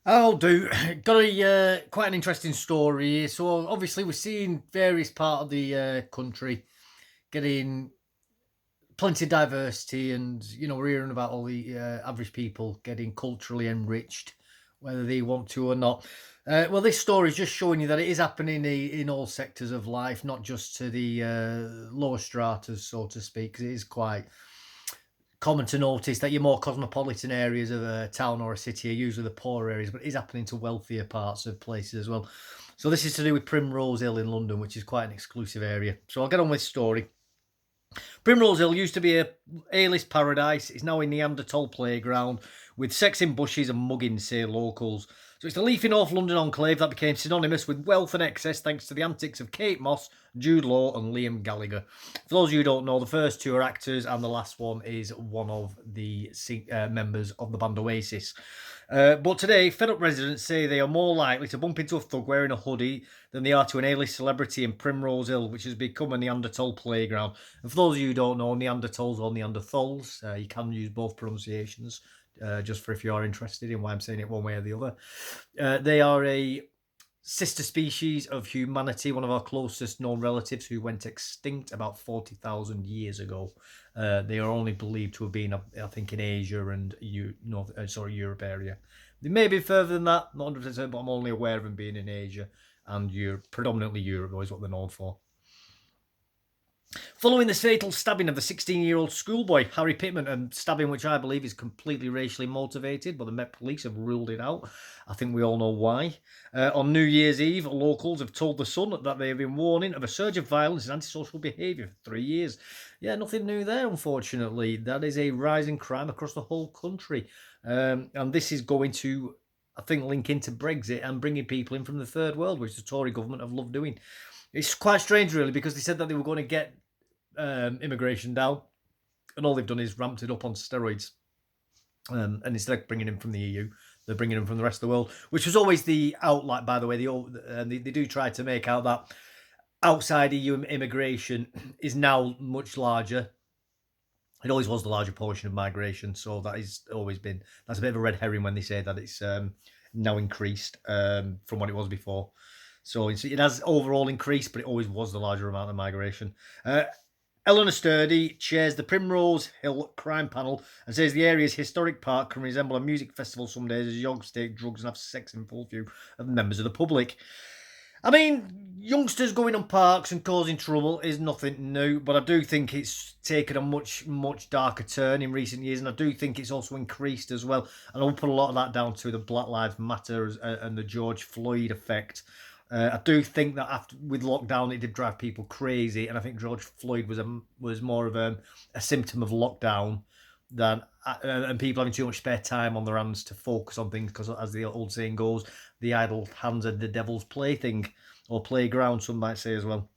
I'll do. Got a quite an interesting story here. So obviously we're seeing various part of the country getting plenty of diversity, and we're hearing about all the average people getting culturally enriched, whether they want to or not. Well, this story is just showing you that it is happening in all sectors of life, not just to the lower stratas, so to speak. Because it is quite common to notice that your more cosmopolitan areas of a town or a city are usually the poor areas, but it is happening to wealthier parts of places as well. So this is to do with Primrose Hill in London, which is quite an exclusive area. So I'll get on with the story. Primrose Hill used to be a A-list paradise. It's now a Neanderthal playground with sex in bushes and mugging, say locals. So it's the leafy North London enclave that became synonymous with wealth and excess thanks to the antics of Kate Moss, Jude Law and Liam Gallagher. For those of you who don't know, the first two are actors and the last one is one of the members of the band Oasis. But today, fed up residents say they are more likely to bump into a thug wearing a hoodie than they are to an A-list celebrity in Primrose Hill, which has become a Neanderthal playground. And for those of you who don't know, Neanderthals or Neanderthals, you can use both pronunciations, just for if you are interested in why I'm saying it one way or the other. They are a sister species of humanity, one of our closest known relatives who went extinct about 40,000 years ago. They are only believed to have been, I think, in Asia and Europe area. They may be further than that, not 100%, but I'm only aware of them being in Asia and Europe, predominantly Europe, is what they're known for. Following the fatal stabbing of the 16-year-old schoolboy Harry Pittman, a stabbing which I believe is completely racially motivated, but the Met Police have ruled it out. I think we all know why. On New Year's Eve, locals have told The Sun that they have been warning of a surge of violence and antisocial behaviour for 3 years. Yeah, nothing new there, unfortunately. That is a rising crime across the whole country. And this is going to, I think, link into Brexit and bringing people in from the third world, which the Tory government have loved doing. It's quite strange, really, because they said that they were going to get immigration down, and all they've done is ramped it up on steroids. And instead of bringing him from the EU, they're bringing him from the rest of the world, which was always the outlet, by the way. They do try to make out that outside EU immigration is now much larger. It always was the larger portion of migration, so that has always been, that's a bit of a red herring when they say that it's now increased from what it was before. So it has overall increased, but it always was the larger amount of migration. Eleanor Sturdy chairs the Primrose Hill Crime Panel and says the area's historic park can resemble a music festival some days as yogs take drugs and have sex in full view of members of the public. I mean, youngsters going on parks and causing trouble is nothing new, but I do think it's taken a much, much darker turn in recent years, and I do think it's also increased as well. And I'll put a lot of that down to the Black Lives Matter and the George Floyd effect. I do think that after with lockdown, it did drive people crazy, and I think George Floyd was more of a symptom of lockdown than and people having too much spare time on their hands to focus on things. Because as the old saying goes, the idle hands are the devil's plaything or playground. Some might say as well.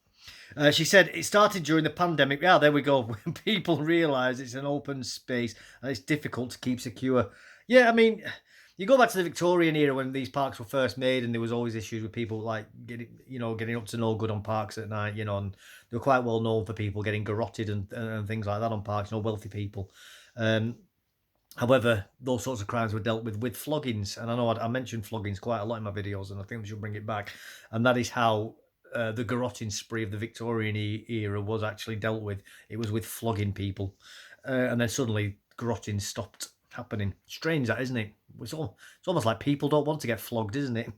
She said it started during the pandemic. Yeah, there we go. When people realise it's an open space and it's difficult to keep secure. Yeah, I mean, you go back to the Victorian era when these parks were first made, and there was always issues with people like getting up to no good on parks at night. And they were quite well known for people getting garroted and things like that on parks. Wealthy people. Um, However, those sorts of crimes were dealt with floggings, and I know I mentioned floggings quite a lot in my videos, and I think we should bring it back. And that is how the garroting spree of the Victorian era was actually dealt with. It was with flogging people, and then suddenly garroting stopped happening. Strange, that isn't it? It's almost like people don't want to get flogged, isn't it?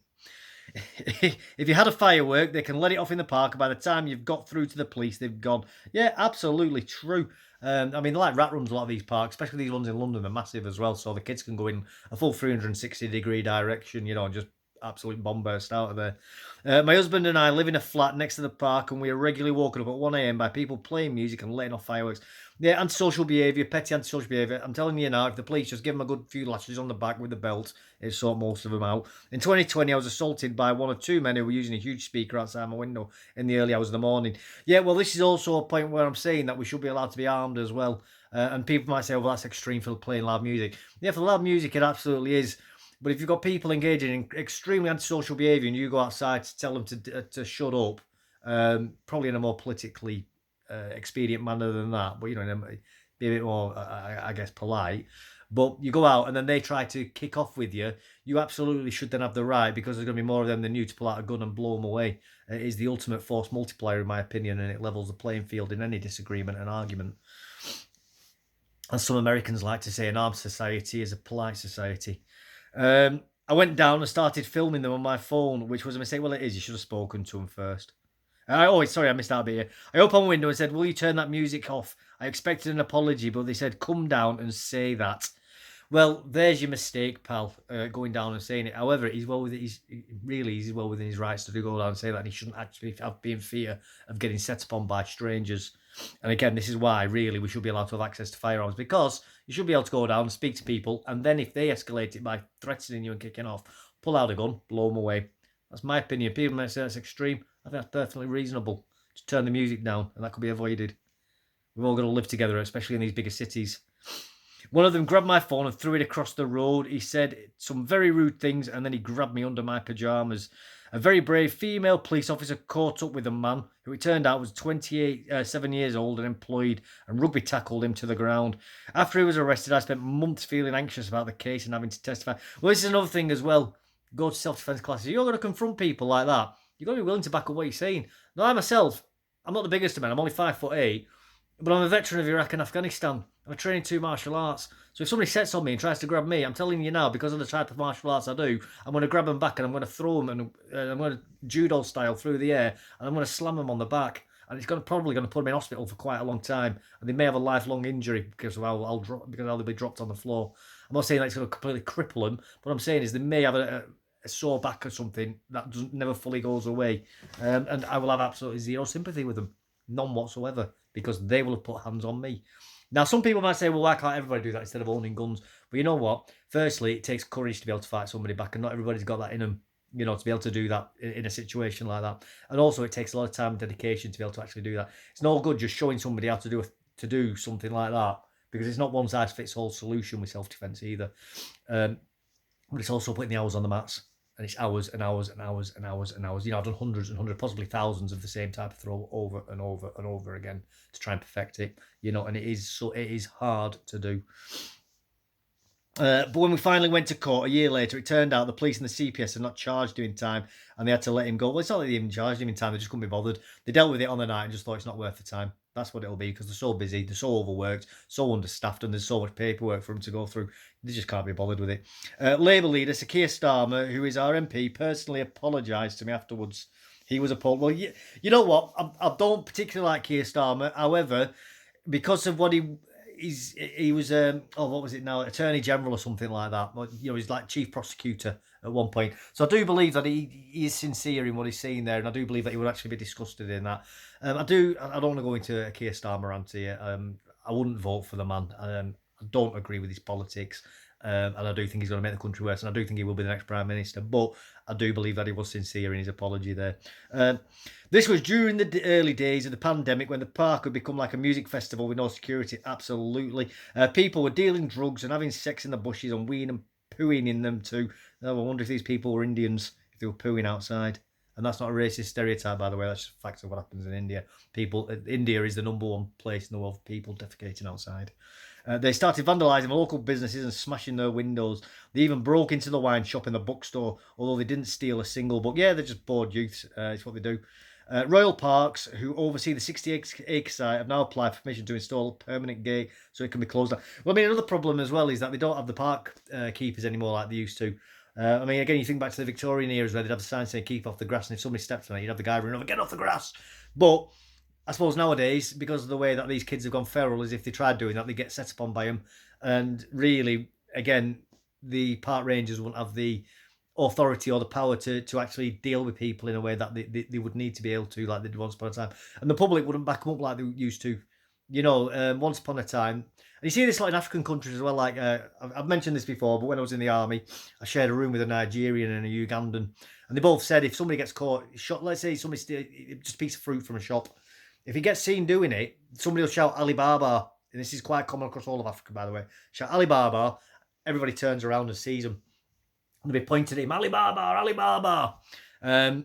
If you had a firework, they can let it off in the park. By the time you've got through to the police, they've gone. Yeah, absolutely true. I mean, they're like rat rooms, a lot of these parks, especially these ones in London, are massive as well. So the kids can go in a full 360-degree direction, and just absolute bomb burst out of there. My husband and I live in a flat next to the park, and we are regularly woken up at 1 a.m. by people playing music and letting off fireworks. Yeah, antisocial behaviour, petty antisocial behaviour. I'm telling you now, if the police just give them a good few lashes on the back with the belt, it sort most of them out. In 2020, I was assaulted by one or two men who were using a huge speaker outside my window in the early hours of the morning. Yeah, well, this is also a point where I'm saying that we should be allowed to be armed as well. And people might say, well, that's extreme for playing loud music. Yeah, for loud music, it absolutely is. But if you've got people engaging in extremely antisocial behaviour and you go outside to tell them to shut up, probably in a more politically expedient manner than that, but be a bit more, I guess, polite. But you go out and then they try to kick off with you. You absolutely should then have the right, because there's going to be more of them than you, to pull out a gun and blow them away. It is the ultimate force multiplier, in my opinion, and it levels the playing field in any disagreement and argument. As some Americans like to say, an armed society is a polite society. I went down and started filming them on my phone, which was a mistake. Well, it is. You should have spoken to them first. Sorry, I missed out a bit here. I opened my window and said, "Will you turn that music off?" I expected an apology, but they said, "Come down and say that." Well, there's your mistake, pal. Going down and saying it. However, he's well within he's well within his rights to go down and say that. And he shouldn't actually be in fear of getting set upon by strangers. And again, this is why really we should be allowed to have access to firearms, because you should be able to go down and speak to people, and then if they escalate it by threatening you and kicking off, pull out a gun, blow them away. That's my opinion. People might say that's extreme. I think that's perfectly reasonable. Just turn the music down, and that could be avoided. We've all got to live together, especially in these bigger cities. One of them grabbed my phone and threw it across the road. He said some very rude things, and then he grabbed me under my pyjamas. A very brave female police officer caught up with a man who it turned out was 7 years old and employed, and rugby tackled him to the ground. After he was arrested, I spent months feeling anxious about the case and having to testify. Well, this is another thing as well. Go to self-defense classes. You're going to confront people like that. You've got to be willing to back up what you're saying. Now, I myself, I'm not the biggest of men. I'm only 5'8", but I'm a veteran of Iraq and Afghanistan. I'm training 2 martial arts. So if somebody sets on me and tries to grab me, I'm telling you now, because of the type of martial arts I do, I'm going to grab them back and I'm going to throw them, and I'm going to judo style through the air, and I'm going to slam them on the back. And it's probably going to put them in hospital for quite a long time, and they may have a lifelong injury because of how they'll be dropped on the floor. I'm not saying that it's going to completely cripple them. What I'm saying is they may have a sore back or something that never fully goes away, and I will have absolutely zero sympathy with them, none whatsoever, because they will have put hands on me. Now, some people might say, well, why can't everybody do that instead of owning guns? But you know what? Firstly, it takes courage to be able to fight somebody back, and not everybody's got that in them, to be able to do that in a situation like that. And also, it takes a lot of time and dedication to be able to actually do that. It's no good just showing somebody how to do something like that, because it's not one size fits all solution with self-defense either. But it's also putting the hours on the mats. And it's hours and hours and hours and hours and hours. I've done hundreds and hundreds, possibly thousands of the same type of throw over and over and over again to try and perfect it. And it is hard to do. But when we finally went to court a year later, it turned out the police and the CPS had not charged him in time, and they had to let him go. Well, it's not that they even charged him in time; they just couldn't be bothered. They dealt with it on the night and just thought it's not worth the time. That's what it'll be, because they're so busy, they're so overworked, so understaffed, and there's so much paperwork for them to go through. They just can't be bothered with it. Labour leader Sir Keir Starmer, who is our MP, personally apologised to me afterwards. He was appalled. Well, you know what? I don't particularly like Keir Starmer. However, because of what he was what was it now, Attorney General or something like that. He's like Chief Prosecutor at one point. So I do believe that he is sincere in what he's saying there, and I do believe that he would actually be disgusted in that. I don't want to go into a Keir Starmer rant here. I wouldn't vote for the man. I don't agree with his politics. And I do think he's going to make the country worse, and I do think he will be the next Prime Minister. But I do believe that he was sincere in his apology there. This was during the early days of the pandemic, when the park had become like a music festival with no security. Absolutely. People were dealing drugs and having sex in the bushes and weeing and pooing in them too. I wonder if these people were Indians, if they were pooing outside. And that's not a racist stereotype, by the way. That's just facts of what happens in India. India is the #1 place in the world for people defecating outside. They started vandalising local businesses and smashing their windows. They even broke into the wine shop in the bookstore, although they didn't steal a single book. Yeah, they're just bored youths. It's what they do. Royal Parks, who oversee the 60-acre site, have now applied for permission to install a permanent gate so it can be closed down. Well, another problem as well is that they don't have the park keepers anymore like they used to. Again, you think back to the Victorian eras where they'd have a sign saying keep off the grass, and if somebody stepped on it, you'd have the guy running over, get off the grass. But I suppose nowadays, because of the way that these kids have gone feral, is if they tried doing that, they get set upon by them. And really, again, the park rangers wouldn't have the authority or the power to actually deal with people in a way that they would need to be able to, like they did once upon a time. And the public wouldn't back them up like they used to. Once upon a time. And you see this in African countries as well. Like I've mentioned this before, but when I was in the army, I shared a room with a Nigerian and a Ugandan, and they both said if somebody gets caught shot, let's say somebody steals just a piece of fruit from a shop, if he gets seen doing it, somebody will shout Alibaba, and this is quite common across all of Africa, by the way. Shout Alibaba, everybody turns around and sees him, and they'll be pointing at him, Alibaba, Alibaba, and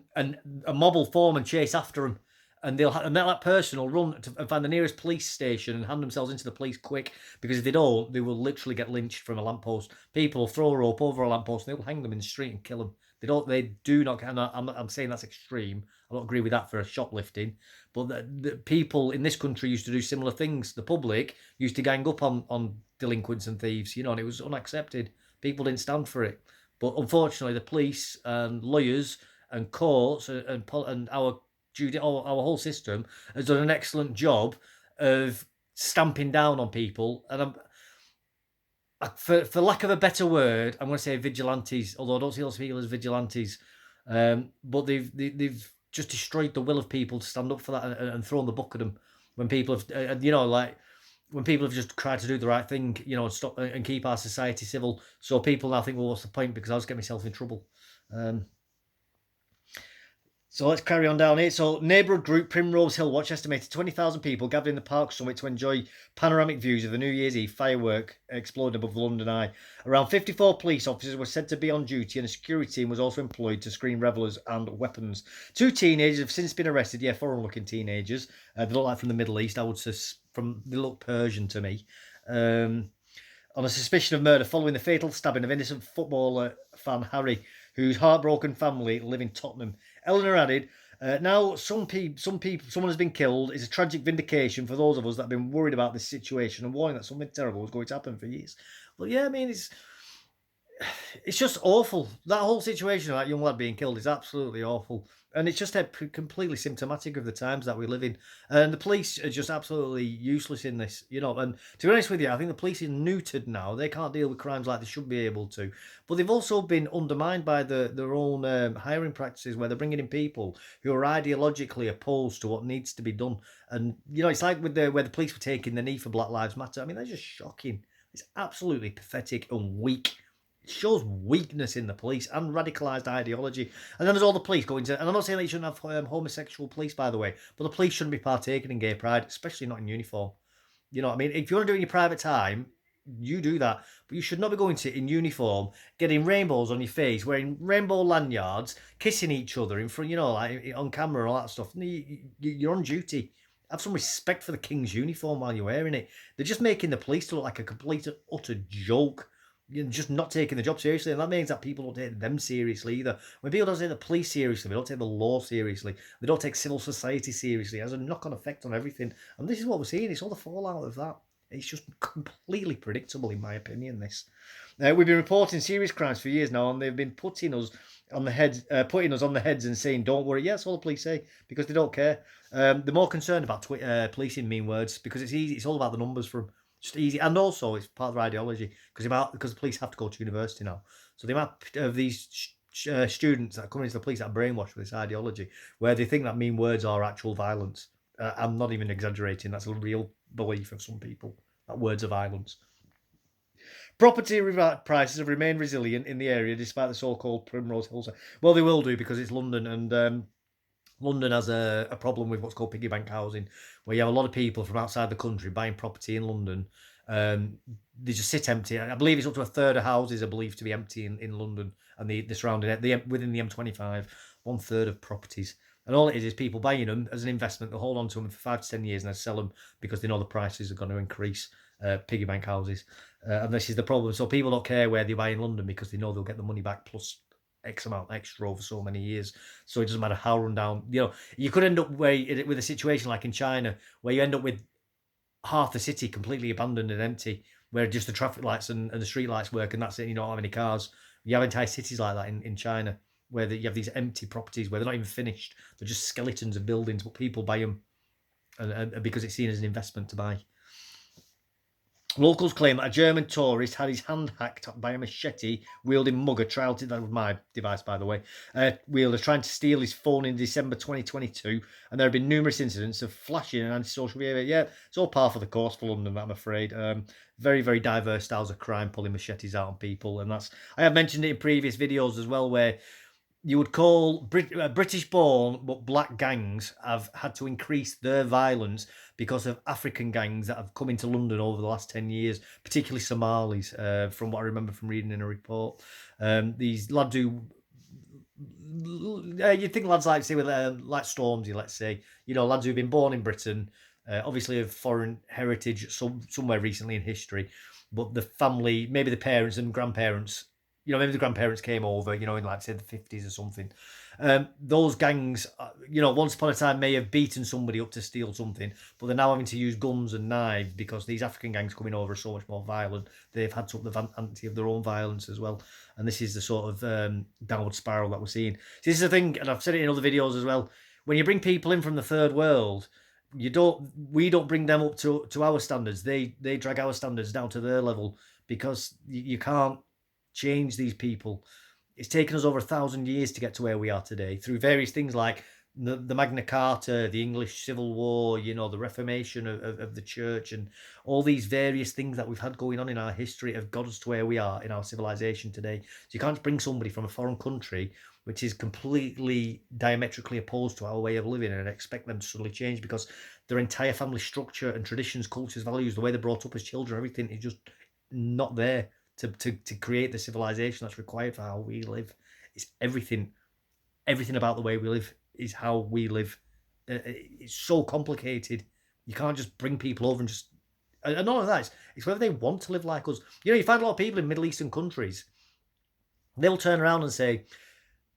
a mob will form and chase after him. and that person will run and find the nearest police station and hand themselves into the police quick, because if they don't, they will literally get lynched from a lamppost. People will throw a rope over a lamppost and they'll hang them in the street and kill them. They don't. They do not. I'm saying that's extreme. I don't agree with that for a shoplifting, but the people in this country used to do similar things. The public used to gang up on delinquents and thieves, and it was unaccepted. People didn't stand for it. But unfortunately, the police and lawyers and courts and our whole system has done an excellent job of stamping down on people. And for lack of a better word, I'm going to say vigilantes, although I don't see those people as vigilantes. But they've just destroyed the will of people to stand up for that and thrown the book at them when people have, like when people have just tried to do the right thing, and stop and keep our society civil. So people now think, well, what's the point? Because I'll just get myself in trouble. So let's carry on down here. So neighbourhood group Primrose Hill Watch estimated 20,000 people gathered in the Park Summit to enjoy panoramic views of the New Year's Eve firework exploding above the London Eye. Around 54 police officers were said to be on duty, and a security team was also employed to screen revellers and weapons. 2 teenagers have since been arrested. Yeah, foreign-looking teenagers. They look like from the Middle East. I would say they look Persian to me. On a suspicion of murder following the fatal stabbing of innocent footballer fan Harry, whose heartbroken family live in Tottenham. Eleanor added, now someone has been killed is a tragic vindication for those of us that have been worried about this situation and warning that something terrible was going to happen for years. Well, yeah, I mean, it's just awful. That whole situation of that young lad being killed is absolutely awful. And it's just completely symptomatic of the times that we live in. And the police are just absolutely useless in this, And to be honest with you, I think the police are neutered now. They can't deal with crimes like they should be able to. But they've also been undermined by their own hiring practices, where they're bringing in people who are ideologically opposed to what needs to be done. And, it's like where the police were taking the knee for Black Lives Matter. I mean, they're just shocking. It's absolutely pathetic and weak. It shows weakness in the police and radicalised ideology. And then there's all the police going to... And I'm not saying that you shouldn't have homosexual police, by the way, but the police shouldn't be partaking in gay pride, especially not in uniform. You know what I mean? If you want to do it in your private time, you do that. But you should not be going to in uniform, getting rainbows on your face, wearing rainbow lanyards, kissing each other in front, like on camera and all that stuff. You're on duty. Have some respect for the King's uniform while you're wearing it. They're just making the police look like a complete and utter joke. You're just not taking the job seriously, and that means that people don't take them seriously either. When people don't take the police seriously, they don't take the law seriously, they don't take civil society seriously. It has a knock-on effect on everything, and this is what we're seeing. It's all the fallout of that. It's just completely predictable, in my opinion, this. We've been reporting serious crimes for years now, and they've been putting us on the heads and saying, don't worry. Yeah, that's all the police say, because they don't care. They're more concerned about policing mean words, because it's easy. It's all about the numbers for them. Just easy, and also it's part of their ideology, because the police have to go to university now. So the amount of these students that come into the police that are brainwashed with this ideology, where they think that mean words are actual violence. I'm not even exaggerating. That's a real belief of some people, that words are violence. Property prices have remained resilient in the area despite the so-called Primrose Hills. Well, they will do, because it's London, and London has a problem with what's called piggy bank housing, where you have a lot of people from outside the country buying property in London. They just sit empty. I believe it's up to a third of houses are believed to be empty in London and the surrounding within the M25. 1/3 of properties, and all it is people buying them as an investment. They'll hold on to them for 5 to 10 years and then sell them because they know the prices are going to increase. Piggy bank houses, and this is the problem. So people don't care where they buy in London because they know they'll get the money back plus X amount extra over so many years. So it doesn't matter how run down. You could end up with a situation like in China, where you end up with half the city completely abandoned and empty, where just the traffic lights and the street lights work, and that's it. You don't have any cars. You have entire cities like that in China, where you have these empty properties where they're not even finished. They're just skeletons of buildings, but people buy them and because it's seen as an investment to buy. Locals claim that a German tourist had his hand hacked by a machete-wielding mugger that was my device, by the way, wielder trying to steal his phone in December 2022, and there have been numerous incidents of flashing and antisocial behaviour. Yeah, it's all par for the course for London, I'm afraid. Very, very diverse styles of crime, pulling machetes out on people, and I have mentioned it in previous videos as well, where you would call British-born but black gangs have had to increase their violence because of African gangs that have come into London over the last 10 years, particularly Somalis, from what I remember from reading in a report. These lads who you'd think lads like, say, with like Stormzy, let's say, lads who've been born in Britain, obviously of foreign heritage, somewhere recently in history, but the family, maybe the parents and grandparents, maybe the grandparents came over, in like say the 50s or something. Those gangs, once upon a time may have beaten somebody up to steal something, but they're now having to use guns and knives because these African gangs coming over are so much more violent. They've had to up the vanity of their own violence as well. And this is the sort of downward spiral that we're seeing. So this is the thing, and I've said it in other videos as well. When you bring people in from the third world, we don't bring them up to our standards. They drag our standards down to their level because you can't change these people. It's taken us over 1,000 years to get to where we are today through various things like the Magna Carta, the English Civil War, the Reformation of the Church, and all these various things that we've had going on in our history have got us to where we are in our civilization today. So you can't bring somebody from a foreign country which is completely diametrically opposed to our way of living and expect them to suddenly change because their entire family structure and traditions, cultures, values, the way they're brought up as children, everything is just not there to create the civilization that's required for how we live. It's everything about the way we live is how we live. It's so complicated. You can't just bring people over and just. And all of that, it's whether they want to live like us. You find a lot of people in Middle Eastern countries, they'll turn around and say,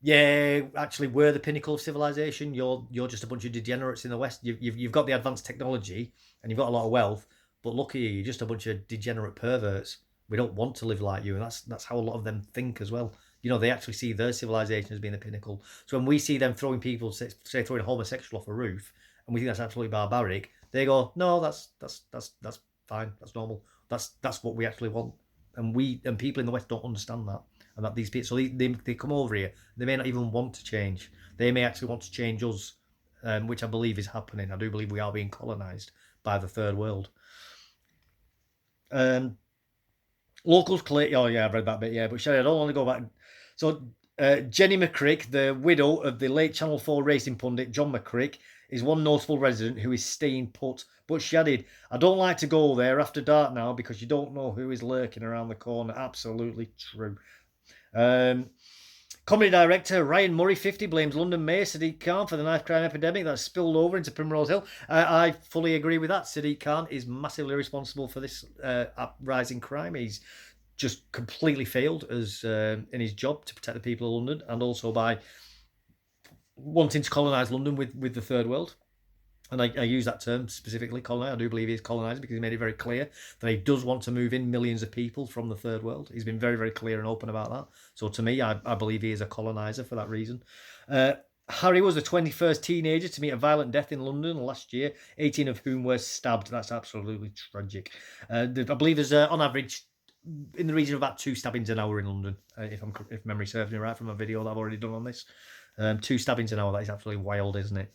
yeah, actually, we're the pinnacle of civilization. You're just a bunch of degenerates in the West. You've got the advanced technology and you've got a lot of wealth, but look at you, you're just a bunch of degenerate perverts. We don't want to live like you, and that's how a lot of them think as well. They actually see their civilization as being the pinnacle. So when we see them throwing people, say throwing a homosexual off a roof, and we think that's absolutely barbaric, they go, no, that's fine, that's normal, that's what we actually want, and people in the West don't understand that, and that these people, so they come over here, they may not even want to change, they may actually want to change us, which I believe is happening. I do believe we are being colonized by the third world. Locals claim, oh yeah, I've read that bit, yeah, but Sherry, I don't want to go back. So, Jenny McCrick, the widow of the late Channel 4 racing pundit John McCrick, is one notable resident who is staying put. But she added, I don't like to go there after dark now because you don't know who is lurking around the corner. Absolutely true. Comedy director Ryan Murray, 50, blames London Mayor Sadiq Khan for the knife crime epidemic that spilled over into Primrose Hill. I fully agree with that. Sadiq Khan is massively responsible for this rising crime. He's just completely failed as in his job to protect the people of London, and also by wanting to colonise London with the third world. And I use that term specifically, colonise. I do believe he is colonising because he made it very clear that he does want to move in millions of people from the third world. He's been very, very clear and open about that. So to me, I believe he is a coloniser for that reason. Harry was the 21st teenager to meet a violent death in London last year, 18 of whom were stabbed. That's absolutely tragic. I believe there's, on average, in the region of about 2 stabbings an hour in London, if memory serves me right from a video that I've already done on this. 2 stabbings an hour, that is absolutely wild, isn't it?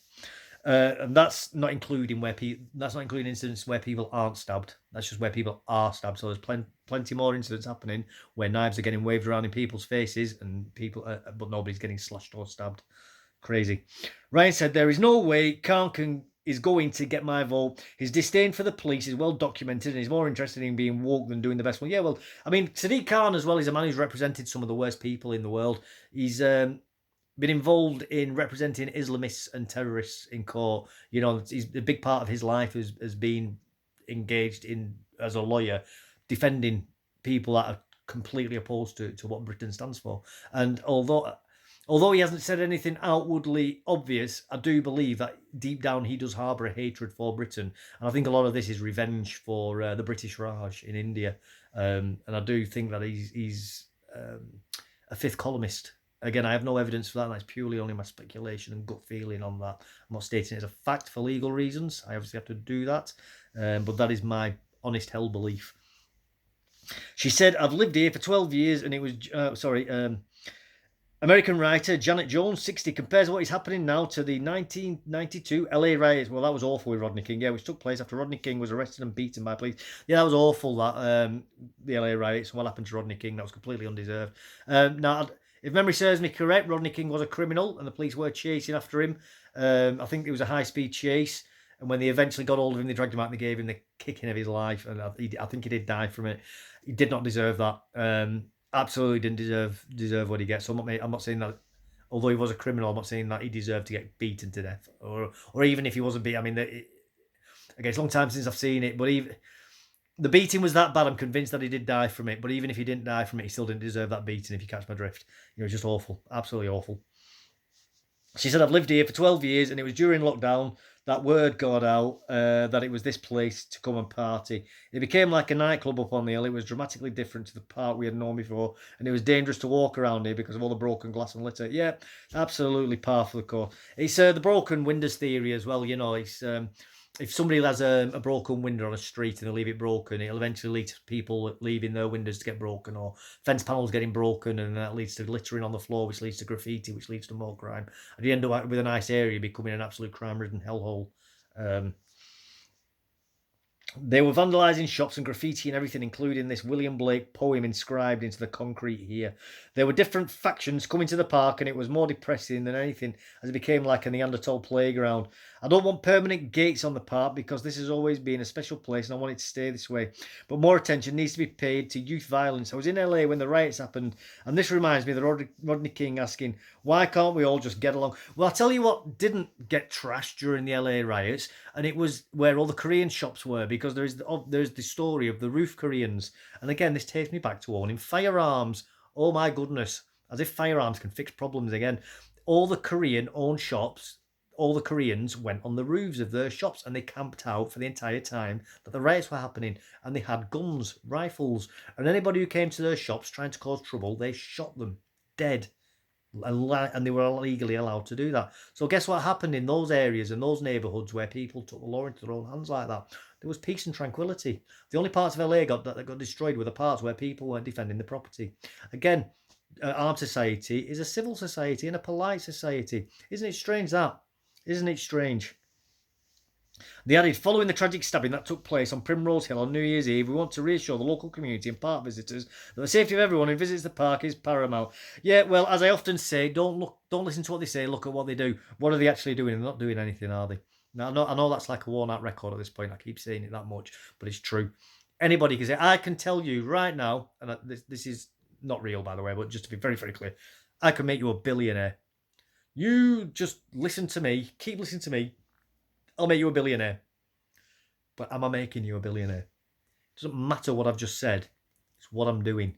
And that's not including incidents where people aren't stabbed. That's just where people are stabbed. So there's plenty more incidents happening where knives are getting waved around in people's faces and but nobody's getting slashed or stabbed. Crazy. Ryan said, there is no way Khan is going to get my vote. His disdain for the police is well documented and he's more interested in being woke than doing the best one. Yeah, well, I mean, Sadiq Khan as well is a man who's represented some of the worst people in the world. He's been involved in representing Islamists and terrorists in court. He's a big part of his life has been engaged in as a lawyer, defending people that are completely opposed to what Britain stands for. And although he hasn't said anything outwardly obvious, I do believe that deep down he does harbour a hatred for Britain. And I think a lot of this is revenge for the British Raj in India. And I do think that he's a fifth columnist. Again, I have no evidence for that, and that's purely only my speculation and gut feeling on that. I'm not stating it as a fact for legal reasons. I obviously have to do that, but that is my honest held belief. She said, I've lived here for 12 years, and it was, American writer Janet Jones, 60, compares what is happening now to the 1992 LA riots. Well, that was awful with Rodney King, which took place after Rodney King was arrested and beaten by police. Yeah, that was awful, that the LA riots. What happened to Rodney King? That was completely undeserved. Now, if memory serves me correct, Rodney King was a criminal and the police were chasing after him. I think it was a high-speed chase. And when they eventually got hold of him, they dragged him out and they gave him the kicking of his life. And I think he did die from it. He did not deserve that. Absolutely didn't deserve what he gets. So I'm not saying that although he was a criminal, I'm not saying that he deserved to get beaten to death, or even if he wasn't beaten. I mean, again, it's a long time since I've seen it, but even the beating was that bad. I'm convinced that he did die from it. But even if he didn't die from it, he still didn't deserve that beating. If you catch my drift, it's just awful, absolutely awful. She said, I've lived here for 12 years, and it was during lockdown that word got out that it was this place to come and party. It became like a nightclub up on the hill. It was dramatically different to the park we had known before, and it was dangerous to walk around here because of all the broken glass and litter. Yeah, absolutely par for the course. It's the broken windows theory as well. It's if somebody has a broken window on a street and they leave it broken, it'll eventually lead to people leaving their windows to get broken, or fence panels getting broken, and that leads to littering on the floor, which leads to graffiti, which leads to more crime. And you end up with a nice area becoming an absolute crime-ridden hellhole. They were vandalising shops and graffiti and everything, including this William Blake poem inscribed into the concrete here. There were different factions coming to the park, and it was more depressing than anything, as it became like a Neanderthal playground. I don't want permanent gates on the park because this has always been a special place and I want it to stay this way. But more attention needs to be paid to youth violence. I was in LA when the riots happened, and this reminds me of the Rodney King asking, why can't we all just get along? Well, I'll tell you what didn't get trashed during the LA riots, and it was where all the Korean shops were, because there's the story of the roof Koreans. And again, this takes me back to owning firearms. Oh my goodness, as if firearms can fix problems again. All the Korean-owned shops, all the Koreans went on the roofs of their shops, and they camped out for the entire time that the riots were happening, and they had guns, rifles, and anybody who came to their shops trying to cause trouble, they shot them dead. And they were legally allowed to do that. So guess what happened in those areas and those neighbourhoods where people took the law into their own hands like that? There was peace and tranquility. The only parts of LA that got destroyed were the parts where people weren't defending the property. Again, armed society is a civil society and a polite society. Isn't it strange that? Isn't it strange? They added, following the tragic stabbing that took place on Primrose Hill on New Year's Eve, we want to reassure the local community and park visitors that the safety of everyone who visits the park is paramount. Yeah, well, as I often say, don't listen to what they say, look at what they do. What are they actually doing? They're not doing anything, are they? Now, I know that's like a worn-out record at this point. I keep saying it that much, but it's true. Anybody can say, I can tell you right now, and this is not real, by the way, but just to be very, very clear, I can make you a billionaire. You just listen to me, keep listening to me, I'll make you a billionaire. But am I making you a billionaire? It doesn't matter what I've just said. It's what I'm doing.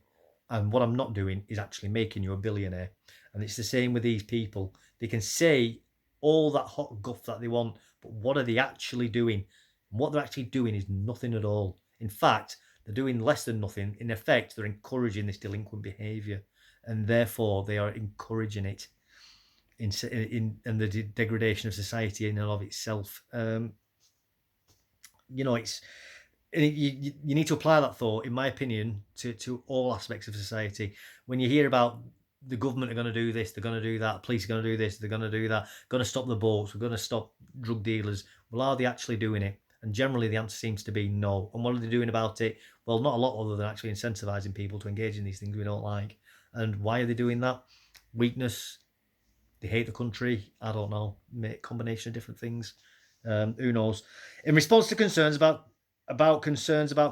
And what I'm not doing is actually making you a billionaire. And it's the same with these people. They can say all that hot guff that they want, but what are they actually doing? And what they're actually doing is nothing at all. In fact, they're doing less than nothing. In effect, they're encouraging this delinquent behaviour. And therefore, they are encouraging it in the degradation of society in and of itself. It's you need to apply that thought, in my opinion, to all aspects of society. When you hear about the government are going to do this, they're going to do that, police are going to do this, they're going to do that, going to stop the boats, we're going to stop drug dealers. Well, are they actually doing it? And generally the answer seems to be no. And what are they doing about it? Well, not a lot, other than actually incentivizing people to engage in these things we don't like. And why are they doing that? Weakness. They hate the country. I don't know. Combination of different things. Who knows? In response to concerns about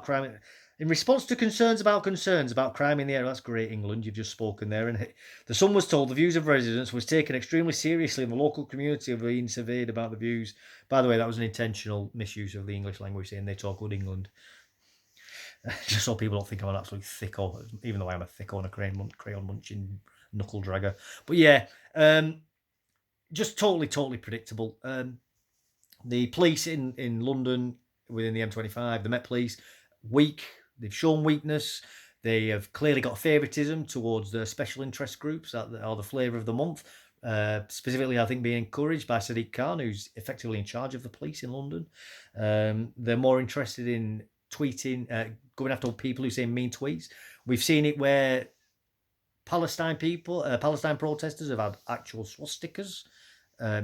crime, in response to concerns about crime in the area, that's great, England. You've just spoken there. And the Sun was told the views of residents was taken extremely seriously, and the local community have been surveyed about the views. By the way, that was an intentional misuse of the English language, saying they talk good England. Just so people don't think I'm an absolute thicko, even though I am a thicko and a crayon munching knuckle dragger. But yeah, just totally predictable. The police in London within the M25, the Met Police, weak. They've shown weakness. They have clearly got favouritism towards the special interest groups that are the flavour of the month. Specifically, I think being encouraged by Sadiq Khan, who's effectively in charge of the police in London. They're more interested in tweeting, going after people who say mean tweets. We've seen it where Palestine protesters have had actual swastikas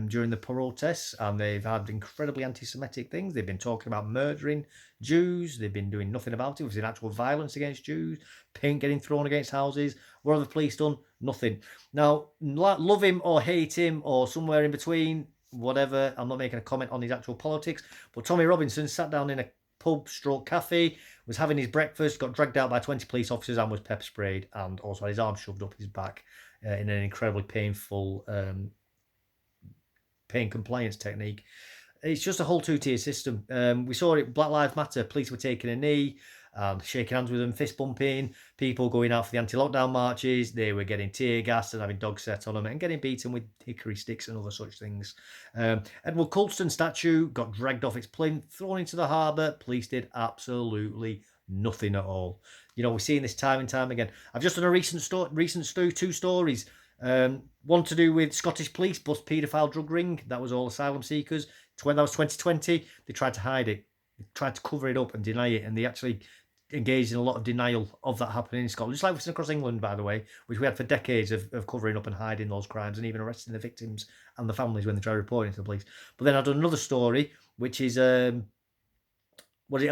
during the protests, and they've had incredibly anti-Semitic things. They've been talking about murdering Jews. They've been doing nothing about it. We've seen actual violence against Jews, paint getting thrown against houses. What have the police done? Nothing. Now, love him or hate him or somewhere in between, whatever. I'm not making a comment on his actual politics, but Tommy Robinson sat down in a pub/cafe, was having his breakfast, got dragged out by 20 police officers and was pepper sprayed, and also had his arm shoved up his back. in an incredibly painful pain compliance technique. It's just a whole two-tier system. We saw it. Black Lives Matter. Police were taking a knee, shaking hands with them, fist bumping. People going out for the anti-lockdown marches. They were getting tear gassed and having dogs set on them and getting beaten with hickory sticks and other such things. Edward Colston statue got dragged off its plinth, thrown into the harbour. Police did absolutely nothing at all. You know, we're seeing this time and time again. I've just done a two stories. One to do with Scottish police bust paedophile drug ring. That was all asylum seekers. When that was 2020, they tried to hide it. They tried to cover it up and deny it, and they actually engaged in a lot of denial of that happening in Scotland. Just like we've seen across England, by the way, which we had for decades of covering up and hiding those crimes and even arresting the victims and the families when they tried reporting to the police. But then I've done another story, which is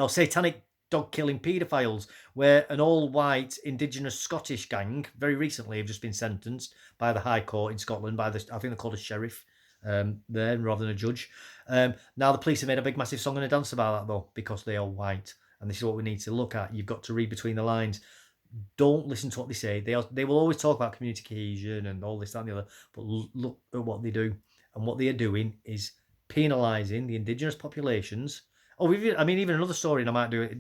satanic dog killing paedophiles, where an all-white indigenous Scottish gang very recently have just been sentenced by the High Court in Scotland I think they're called a sheriff there rather than a judge. Now the police have made a big massive song and a dance about that though, because they are white, and this is what we need to look at. You've got to read between the lines. Don't listen to what they say. They will always talk about community cohesion and all this, that and the other, but look at what they do. And what they are doing is penalising the indigenous populations. Oh, even another story, and I might do it.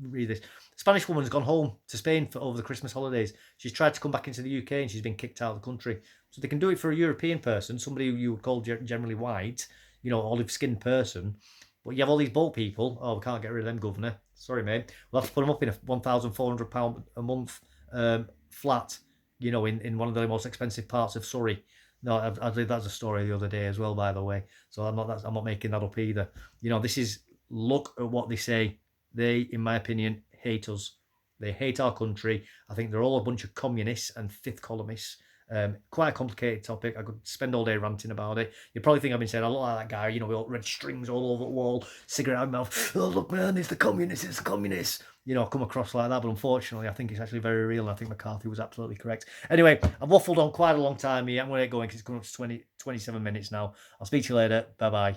Read this. A Spanish woman's gone home to Spain over the Christmas holidays. She's tried to come back into the UK and she's been kicked out of the country. So they can do it for a European person, somebody who you would call generally white, olive-skinned person. But you have all these boat people. Oh, we can't get rid of them, governor. Sorry, mate. We'll have to put them up in a £1,400 a month flat, in one of the most expensive parts of Surrey. No, I did that's a story the other day as well, by the way. So I'm not making that up either. This is, look at what they say. They, in my opinion, hate us. They hate our country. I think they're all a bunch of communists and fifth columnists. Quite a complicated topic. I could spend all day ranting about it. You probably think I've been saying, I look like that guy, with all red strings all over the wall, cigarette in my mouth. Oh, look, man, it's the communists, I come across like that, but unfortunately, I think it's actually very real, and I think McCarthy was absolutely correct. Anyway, I've waffled on quite a long time here. I'm going to get going because it's coming up to 27 minutes now. I'll speak to you later. Bye-bye.